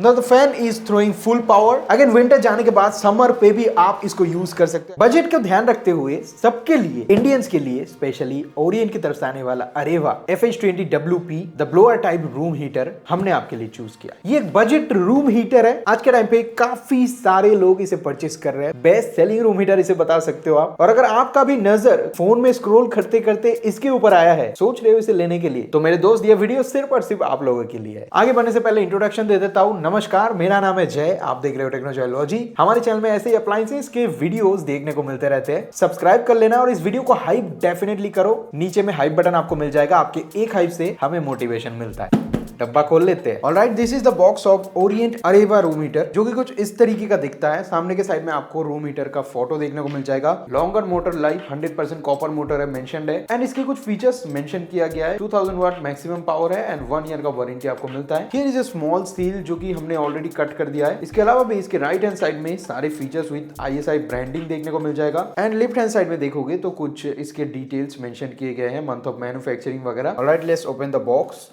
Now the fan is throwing full power. Again winter जाने के बाद समर पे भी आप इसको यूज कर सकते हैं। बजट का ध्यान रखते हुए सबके लिए, इंडियंस के लिए स्पेशली ओरिएंट की तरफ से आने वाला अरेवा FH20WP the blower type room heater हमने आपके लिए चूज किया। ये एक बजट रूम हीटर है। आज के टाइम पे काफी सारे लोग इसे परचेस कर रहे हैं। बेस्ट सेलिंग रूम हीटर इसे बता सकते हो आप। और अगर आपका भी नजर फोन में स्क्रॉल करते करते इसके ऊपर आया है, सोच रहे हो इसे लेने के लिए, तो मेरे दोस्त ये वीडियो सिर्फ और सिर्फ आप लोगों के लिए है। आगे बढ़ने से पहले इंट्रोडक्शन दे देता हूँ। नमस्कार, मेरा नाम है जय, आप देख रहे हो टेक्नोलॉजी। हमारे चैनल में ऐसे ही अप्लायंसेस के वीडियोस देखने को मिलते रहते हैं। सब्सक्राइब कर लेना और इस वीडियो को हाइप डेफिनेटली करो। नीचे में हाइप बटन आपको मिल जाएगा। आपके एक हाइप से हमें मोटिवेशन मिलता है। डब्बा खोल लेते हैं। Alright, this is the box of Orient अरेवा room heater, जो कि कुछ इस तरीके का दिखता है। सामने के साइड में आपको रूम हीटर का फोटो देखने को मिल जाएगा। Longer motor life, 100% copper motor है मेंशन्ड है। एंड इसके कुछ फीचर्स मेंशन किया गया है। 2000 वाट मैक्सिमम पावर है एंड 1 ईयर का वारंटी आपको मिलता है। Here is a small seal जो कि हमने ऑलरेडी कट कर दिया है। इसके अलावा भी इसके राइट हैंड साइड में सारे फीचर्स विद ISI ब्रांडिंग देखने को मिल जाएगा। एंड लेफ्ट हैंड साइड में देखोगे तो कुछ इसके डिटेल्स मेंशन किए गए हैं, मंथ ऑफ मैन्युफैक्चरिंग वगैरह। Alright, let's open the box.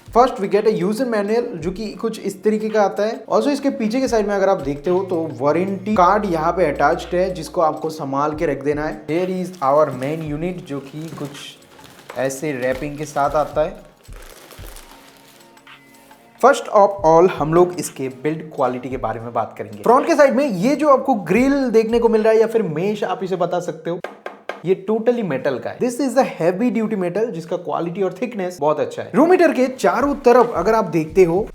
First we get a user manual जो कि कुछ इस तरीके का आता है। ऑल्सो इसके पीछे के साइड में अगर आप देखते हो तो वारंटी कार्ड यहाँ पे अटैच्ड है, जिसको आपको संभाल के रख देना है। Here is our main unit जो कि कुछ ऐसे रैपिंग के साथ आता है। फर्स्ट ऑफ ऑल हम लोग इसके बिल्ड क्वालिटी के बारे में बात करेंगे। फ्रंट के साइड में ये जो आपको ग्रिल देखने को मिल रहा है या फिर मेश आप इसे बता सकते हो, ये टोटली मेटल का है। This is a heavy duty metal जिसका क्वालिटी और थिकनेस बहुत अच्छा है। रूम हीटर के चारों तरफ अगर आप देखते हो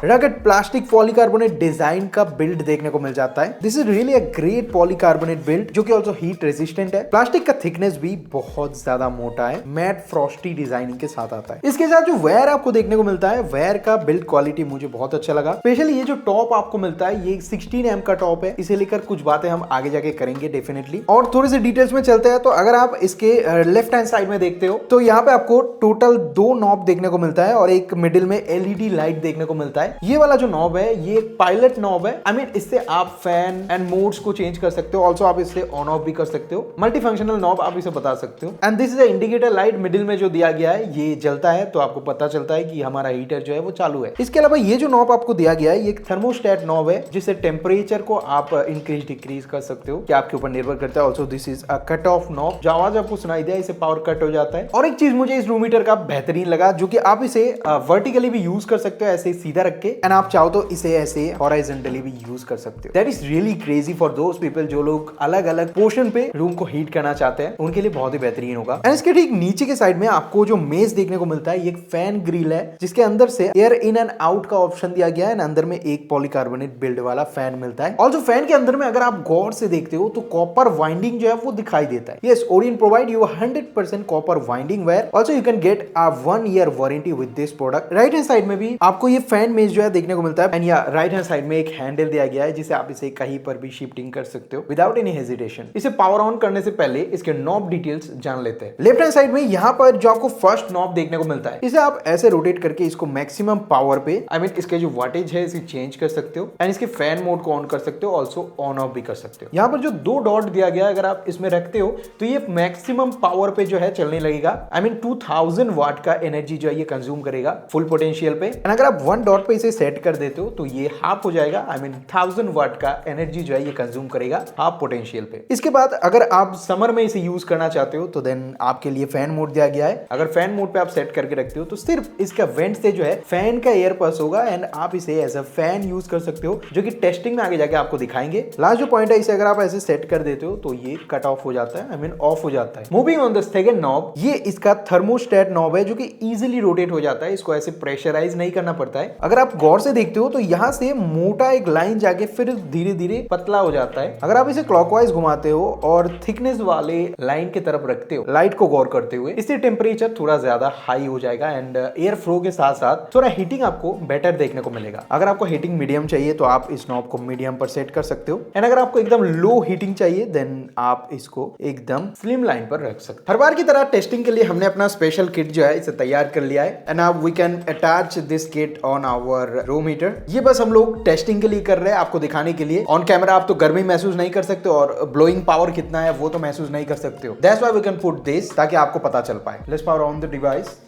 रगड प्लास्टिक पॉलीकार्बोनेट डिजाइन का बिल्ड देखने को मिल जाता है। This is really a great polycarbonate build जो कि ऑल्सो हीट रेजिस्टेंट है। प्लास्टिक का थिकनेस भी बहुत ज्यादा मोटा है। मैट फ्रॉस्टी डिजाइनिंग के साथ आता है। इसके साथ जो वेयर आपको देखने को मिलता है, वेयर का बिल्ड क्वालिटी मुझे बहुत अच्छा लगा। स्पेशली ये जो टॉप आपको मिलता है, ये 16 mm का टॉप है। इसे लेकर कुछ बातें हम आगे जाके करेंगे डेफिनेटली। और थोड़े से डिटेल्स में चलते हैं तो अगर आप इसके लेफ्ट हैंड साइड में देखते हो तो यहाँ पे आपको टोटल 2 नॉब देखने को मिलता है और एक मिडिल में LED लाइट देखने को मिलता है। ये वाला जो नॉब है ये एक पायलट नॉब है। आई मीन इससे आप फैन एंड मोड्स को चेंज कर सकते हो। ऑल्सो आप इससे ऑन ऑफ भी कर सकते हो। मल्टी फंक्शनल नॉब आप इसे बता सकते हो। And this is a indicator light middle में जो दिया गया है, ये जलता है तो आपको पता चलता है कि हमारा हीटर जो है वो चालू है। इसके अलावा ये जो नॉब आपको दिया गया है, ये एक थर्मोस्टेट नॉब है जिससे टेम्परेचर को आप इंक्रीज डिक्रीज कर सकते हो, कि आपके ऊपर निर्भर करता है। Also this is a cut off knob. जो आवाज आपको सुनाई दिया, इसे पावर कट हो जाता है। और एक चीज मुझे इस रूम हीटर का बेहतरीन लगा, जो कि आप इसे वर्टिकली भी यूज कर सकते हो, ऐसे सीधा रख के, एंड आप चाहो तो इसे ऐसे हॉरिजॉन्टली भी यूज कर सकते हो। That is really crazy for those people जो लोग अलग अलग पोर्शन पे रूम को हीट करना चाहते हैं, उनके लिए बहुत ही बेहतरीन होगा। एंड इसके ठीक नीचे के साइड में आपको जो मेज देखने को मिलता है, ये एक फैन ग्रिल है जिसके अंदर से एयर इन एंड आउट का ऑप्शन दिया गया है। अंदर में एक पॉलीकार्बोनेट बिल्ड वाला फैन मिलता है। और जो फैन के अंदर में अगर आप गौर से देखते हो तो कॉपर वाइंडिंग जो है वो दिखाई देता है। Yes, Orient provide you 100% copper winding wire. Also you can get a 1 year warranty with this product. Right hand side में भी आपको ये फैन मेज जो है देखने को मिलता है। एंड या राइट हैंड साइड में एक हैंडल दिया गया है जिसे आप इसे कहीं पर भी शिफ्टिंग कर सकते हो विदाउट एनी हेजिटेशन। इसे पावर ऑन करने से पहले इसके नॉब डिटेल्स जान लेते हैं। लेफ्ट हैंड साइड में यहाँ पर जो आपको फर्स्ट नॉब देखने को मिलता है, इसे आप ऐसे रोटेट करके इसको मैक्सिमम पावर पे, आई मीन इसके जो वाटेज है इसे चेंज कर सकते हो। एंड इसके फैन मोड को ऑन कर सकते हो, ऑल्सो ऑन ऑफ भी कर सकते हो। यहाँ पर जो 2 डॉट दिया गया है, अगर आप इसमें रखते हो तो ये मैक्सिमम पावर पे जो है चलने लगेगा। आई मीन 2000 वाट का एनर्जी जो है ये कंज्यूम करेगा फुल पोटेंशियल पे। एंड अगर आप 1 डॉट पे इसे सेट कर देते हो तो ये हाफ हो जाएगा। आई मीन 1000 वाट का एनर्जी जो है ये कंज्यूम करेगा हाफ पोटेंशियल पे। इसके बाद अगर आप समर में इसे यूज करना चाहते हो तो देन आपके लिए फैन मोड दिया गया है। अगर फैन मोड पे आप सेट करके रखते हो तो सिर्फ इसका वेंट से जो है फैन का एयर पास होगा एंड आप इसे एज अ फैन यूज कर सकते हो, जो कि टेस्टिंग में आगे जाके आपको दिखाएंगे। लास्ट जो पॉइंट है, इसे अगर आप ऐसे सेट कर देते हो तो ये कट ऑफ हो जाता है, आई मीन ऑफ हो जाता है। Moving on the second knob, ये इसका थर्मोस्टेट नॉब है जो कि इजीली रोटेट हो जाता है। इसको ऐसे प्रेशराइज नहीं करना पड़ता है। अगर आप गौर से देखते हो तो यहाँ से मोटा एक लाइन जाके फिर धीरे धीरे पतला हो जाता है। अगर आप इसे क्लॉकवाइज घुमाते हो और थिकनेस वाले लाइन की तरफ रखते हो, लाइट को गौर करते हुए, इससे टेम्परेचर थोड़ा ज्यादा हाई हो जाएगा एंड एयर फ्लो के साथ साथ थोड़ा हीटिंग आपको बेटर देखने को मिलेगा। अगर आपको हीटिंग मीडियम चाहिए तो आप इस नॉब को मीडियम पर सेट कर सकते हो। एंड अगर आपको एकदम लो हीटिंग चाहिए देन आप इसको एकदम स्लिम लाइन पर रख सकते हो। हर बार की तरह टेस्टिंग के लिए हमने अपना स्पेशल किट जो है इसे तैयार कर लिया है। And now we can attach this kit on our room heater. ये बस हम लोग टेस्टिंग के लिए कर रहे हैं, आपको दिखाने के लिए। ऑन कैमरा आप तो गर्मी महसूस नहीं कर सकते और ब्लोइंग पावर कितना है वो तो महसूस नहीं कर सकते हो। That's why we can put this, ताकि आपको पता चल पाए। Let's power on the device.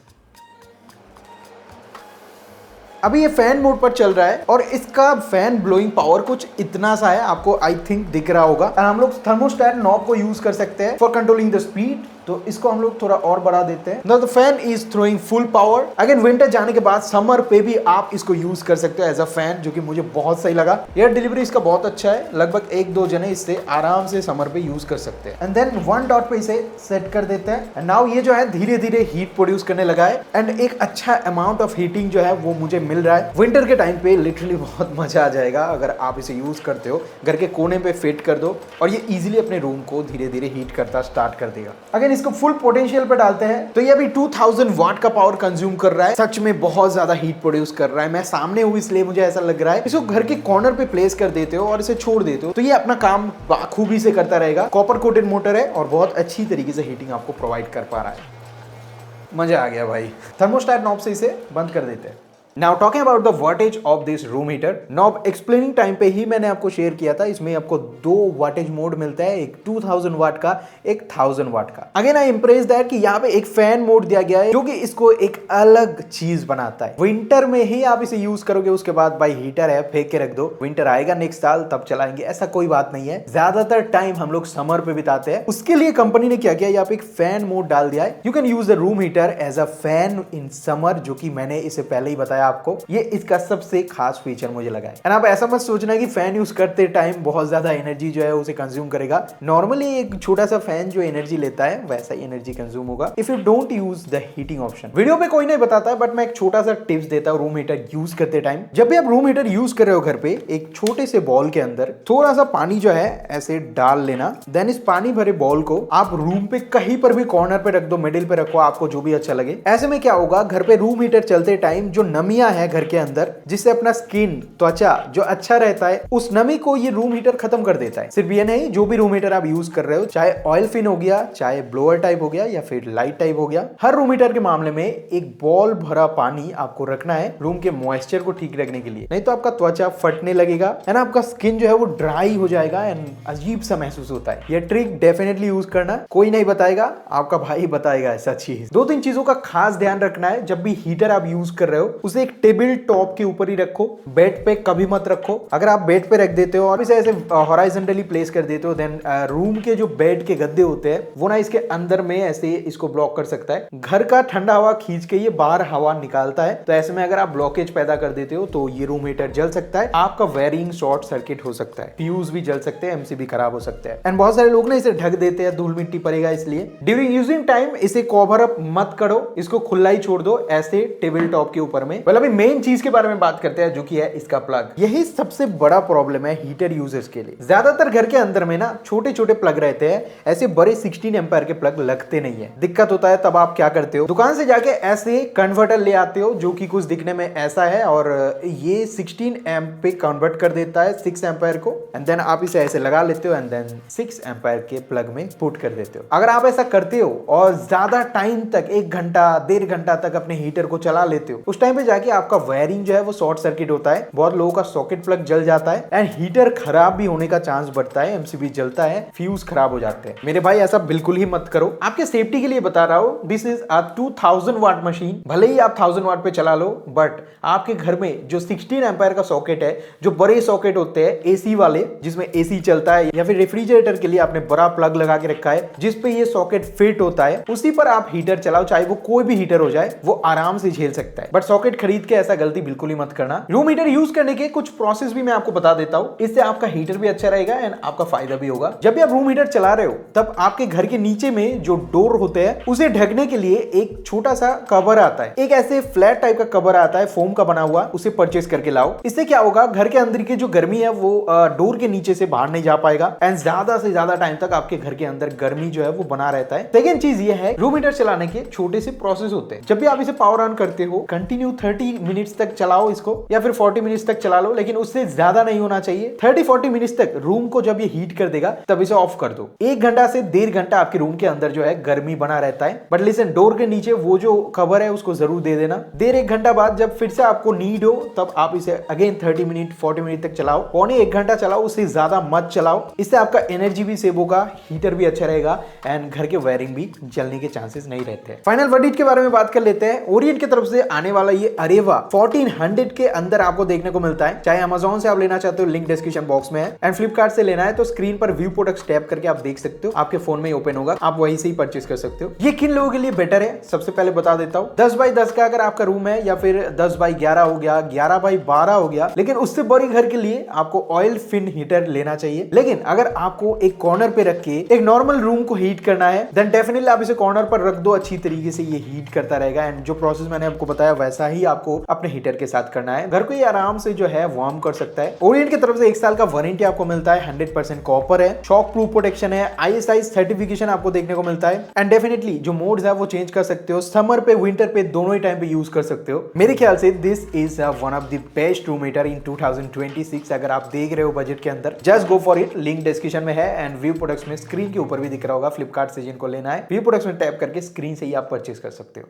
अभी ये फैन मोड पर चल रहा है और इसका फैन ब्लोइंग पावर कुछ इतना सा है, आपको आई थिंक दिख रहा होगा। और हम लोग थर्मोस्टेट नॉब को यूज कर सकते हैं फॉर कंट्रोलिंग द स्पीड, तो इसको हम लोग थोड़ा और बढ़ा देते हैं। The fan is throwing full power. Again winter जाने के बाद समर पे भी आप इसको यूज कर सकते हो एज अ फैन, जो कि मुझे बहुत सही लगा। एयर डिलीवरी इसका बहुत अच्छा है, लगभग 1-2 जने इससे आराम से समर पे यूज कर सकते हैं। एंड देन 1 डॉट पे इसे सेट कर देते हैं। एंड नाउ ये जो है धीरे धीरे हीट प्रोड्यूस करने लगा है एंड एक अच्छा अमाउंट ऑफ हीटिंग जो है वो मुझे मिल रहा है। विंटर के टाइम पे लिटरली बहुत मजा आ जाएगा अगर आप इसे यूज करते हो। घर के कोने पे फिट कर दो और ये इजीली अपने रूम को धीरे धीरे हीट करता स्टार्ट कर देगा। अगर इसको फुल पोटेंशियल पे डालते हैं तो ये अभी 2000 वाट का पावर कंज्यूम कर रहा है। सच में बहुत ज्यादा हीट प्रोड्यूस कर रहा है। मैं सामने हूं इसलिए मुझे ऐसा लग रहा है। इसको घर के कॉर्नर पे प्लेस कर देते हो और इसे छोड़ देते हो तो ये अपना काम बाखूबी से करता रहेगा। कॉपर कोटेड मोटर है और बहुत अच्छी तरीके से हीटिंग आपको प्रोवाइड कर पा रहा है। मजा आ गया भाई। थर्मोस्टेट नॉब से इसे बंद कर देते हैं। Now talking about the wattage of this room heater, knob explaining time पे ही मैंने आपको शेयर किया था। इसमें आपको 2 वाटेज मोड मिलता है, एक 2000 वाट का, एक 1000 वाट का। अगेन आई इम्प्रेस्ड दैट कि यहाँ पे एक फैन मोड दिया गया है जो कि इसको एक अलग चीज बनाता है। विंटर में ही आप इसे यूज करोगे, उसके बाद भाई हीटर है फेंक के रख दो, विंटर आएगा नेक्स्ट साल तब चलाएंगे, ऐसा कोई बात नहीं है। ज्यादातर टाइम हम लोग समर पे बिताते हैं। उसके लिए कंपनी ने क्या किया, यहाँ पे एक फैन मोड डाल दिया है। You can use the room heater as a fan in summer, जो कि मैंने इसे पहले ही बताया आपको। ये इसका सबसे खास फीचर मुझे लगा है। एंड आप ऐसा मत सोचना कि फैन यूज करते टाइम बहुत ज्यादा एनर्जी जो है उसे कंज्यूम करेगा। नॉर्मली एक छोटा सा फैन जो एनर्जी लेता है वैसा ही एनर्जी कंज्यूम होगा if you don't use the heating option. Video पे कोई नहीं बताता है बट मैं एक छोटा सा टिप्स देता हूँ रूम हीटर यूज करते टाइम। जब भी आप रूम हीटर यूज कर रहे हो घर पे, एक छोटे से बॉल के अंदर थोड़ा सा पानी जो है ऐसे डाल लेना। देन इस पानी भरे बॉल को आप रूम पे कहीं पर भी कॉर्नर पे रख दो, मिडिल पे रखो, आपको जो भी अच्छा लगे। ऐसे में क्या होगा, घर पे रूम हीटर चलते टाइम जो नमियां है घर के अंदर, जिससे अपना स्किन त्वचा जो अच्छा रहता है, उस नमी को ये रूम हीटर खत्म कर देता है। सिर्फ ये नहीं, जो भी रूम हीटर आप यूज कर रहे हो, चाहे ऑयल फिन हो गया, चाहे ब्लोअर टाइप हो गया या फिर लाइट टाइप हो गया, हर रूम हीटर के मामले में एक बॉल भरा पानी आपको रखना है रूम के मॉइस्चर को ठीक रखने के लिए। नहीं तो आपका त्वचा फटने लगेगा एंड आपका स्किन जो है वो ड्राई हो जाएगा एंड अजीब सा महसूस होता है। ये ट्रिक डेफिनेटली यूज करना, कोई नहीं बताएगा, आपका भाई बताएगा ऐसा चीज। 2-3 चीजों का खास ध्यान रखना है। जब भी हीटर आप यूज कर रहे हो उसे एक टेबल टॉप के ऊपर ही रखो, बेड पे कभी मत रखो। अगर आप बेड पे रख देते हो और इसे ऐसे हॉराइजॉन्टली प्लेस कर देते हो, देन रूम के जो बेड के गद्दे होते हैं वो ना इसके अंदर में ऐसे इसको ब्लॉक कर सकता है। घर का ठंडा हवा खींच के ये बाहर हवा निकालता है, तो ऐसे में अगर आप ब्लॉकेज पैदा कर देते हो तो ये रूम हीटर जल सकता है, आपका वायरिंग शॉर्ट सर्किट हो सकता है, फ्यूज भी जल सकते हैं, एमसीबी खराब हो सकता है। एंड बहुत सारे लोग ना इसे ढक देते हैं, धूल मिट्टी पड़ेगा इसलिए। ड्यूरिंग यूजिंग टाइम इसे कवर अप मत करो, इसको खुला ही छोड़ दो ऐसे टेबल टॉप के ऊपर में। अभी मेन चीज के बारे में बात करते हैं जो कि है इसका प्लग। यही सबसे बड़ा प्रॉब्लम है हीटर यूजर्स के लिए। ज्यादातर घर के अंदर में ना छोटे छोटे प्लग रहते हैं, ऐसे बड़े 16 एम्पायर के प्लग लगते नहीं है। दिक्कत होता है तब आप क्या करते हो, दुकान से जाके ऐसे कन्वर्टर ले आते हो जो कि कुछ दिखने में ऐसा है और ये 16 एम्प पे कन्वर्ट कर देता है 6 एम्पायर को। एंड देन आप इसे ऐसे लगा लेते हो एंड देन 6 एम्पायर के प्लग में पुट कर देते हो। अगर आप ऐसा करते हो और ज्यादा टाइम तक 1 घंटा 1.5 घंटा तक अपने हीटर को चला लेते हो, उस टाइम पे जाके आपका वायरिंग जो है वो शॉर्ट सर्किट होता है, बहुत लोगों का सॉकेट प्लग जल जाता है एंड हीटर खराब भी होने का चांस बढ़ता है, एमसीबी जलता है, फ्यूज खराब हो जाते हैं। मेरे भाई ऐसा बिल्कुल ही मत करो, आपके सेफ्टी के लिए बता रहा हूं। This is a 2000 watt machine. भले ही आप 1000 वाट पे चला लो बट आपके घर में जो 16 एम्पायर का सॉकेट है, जो बड़े सॉकेट होते हैं एसी वाले, जिसमें एसी चलता है, या फिर रेफ्रिजरेटर के लिए आपने बड़ा प्लग लगा के रखा है जिसपे ये सॉकेट फिट होता है, उसी पर आप हीटर चलाओ, चाहे वो कोई भी हीटर हो जाए, वो आराम से झेल सकता है। बट सॉकेट खरीद के ऐसा गलती बिल्कुल ही मत करना। रूम हीटर यूज करने के कुछ प्रोसेस भी मैं आपको बता देता हूं, इससे आपका हीटर भी अच्छा रहेगा एंड आपका फायदा भी होगा। जब भी आप रूम हीटर चला रहे हो तब आपके घर के नीचे में जो डोर होते हैं उसे ढकने के लिए एक छोटा सा कवर आता है, एक ऐसे फ्लैट टाइप का कवर आता है फोम का बना हुआ, उसे परचेस करके लाओ। इससे क्या होगा, घर के अंदर की जो गर्मी है वो डोर के नीचे से बाहर नहीं जा पाएगा एंड ज्यादा से ज्यादा टाइम तक आपके घर के अंदर गर्मी जो है वो बना रहता है। सेकेंड चीज ये है, रूम हीटर चलाने के छोटे से प्रोसेस होते हैं। जब भी आप इसे पावर ऑन करते हो, कंटिन्यू 30 मिनट्स तक चलाओ इसको, या फिर 40 मिनट्स तक चला लो, लेकिन उससे ज्यादा नहीं होना चाहिए। 30-40 मिनट्स तक रूम को जब ये हीट कर देगा तब इसे ऑफ कर दो। 1 घंटा से 1.5 घंटा आपके रूम के अंदर जो है गर्मी बना रहता है, बट लिसन, डोर के नीचे वो जो कवर है उसको जरूर दे देना। 1.5 घंटा बाद जब फिर से आपको नीड हो तब आप इसे अगेन 30 मिनट 40 मिनट तक चलाओ, पौने 1 घंटा चलाओ, उससे ज्यादा मत चलाओ। इससे आपका एनर्जी भी सेव होगा, हीटर भी अच्छा रहेगा एंड घर के वायरिंग भी जलने के चांसेस नहीं रहते। फाइनल वर्डिक्ट के बारे में बात कर लेते हैं। ओरिएंट की तरफ से आने वाला ये अरेवा 1400 के अंदर आपको देखने को मिलता है। चाहे अमेजोन से आप लेना चाहते हो, लिंक डिस्क्रिप्शन बॉक्स में है, एंड फ्लिपकार्ट से लेना है तो स्क्रीन पर व्यू प्रोडक्ट्स टैप करके आप देख सकते हो, आपके फोन में ही ओपन होगा, आप वहीं से ही परचेस कर सकते हो। ये किन लोगों के लिए बेटर है सबसे पहले बता देता हूँ। 10 बाई 10 का अगर आपका रूम है, या फिर 10 बाई 11 हो गया, 11 बाई 12 हो गया, लेकिन उससे बड़ी घर के लिए आपको ऑयल फिन हीटर लेना चाहिए। लेकिन अगर आपको एक कॉर्नर पे रख के एक नॉर्मल रूम को हीट करना है, देन डेफिनेटली आप इसे कॉर्नर पर रख दो, अच्छी तरीके से ये हीट करता रहेगा। एंड जो प्रोसेस मैंने आपको बताया वैसा ही आपको अपने हीटर के साथ करना है। घर को ये आराम से जो है वार्म कर सकता है। ओरिएंट की तरफ से 1 साल का वारंटी आपको मिलता है, 100% कॉपर है, शॉक प्रूफ प्रोटेक्शन है, ISI सर्टिफिकेशन आपको देखने को मिलता है। एंड डेफिनेटली जो मोड्स है वो चेंज कर सकते हो, समर पे विंटर पे दोनों ही टाइम पे यूज कर सकते हो। मेरे ख्याल से this is one of the best room heater इन 2026। अगर आप देख रहे हो बजट के अंदर, just go for it. Link description में है एंड व्यू प्रोडक्ट्स में स्क्रीन के ऊपर भी दिख रहा होगा। फ्लिपकार्ट से जिनको लेना है, व्यू प्रोडक्ट्स में टैप करके स्क्रीन से ही आप परचेस कर सकते हो।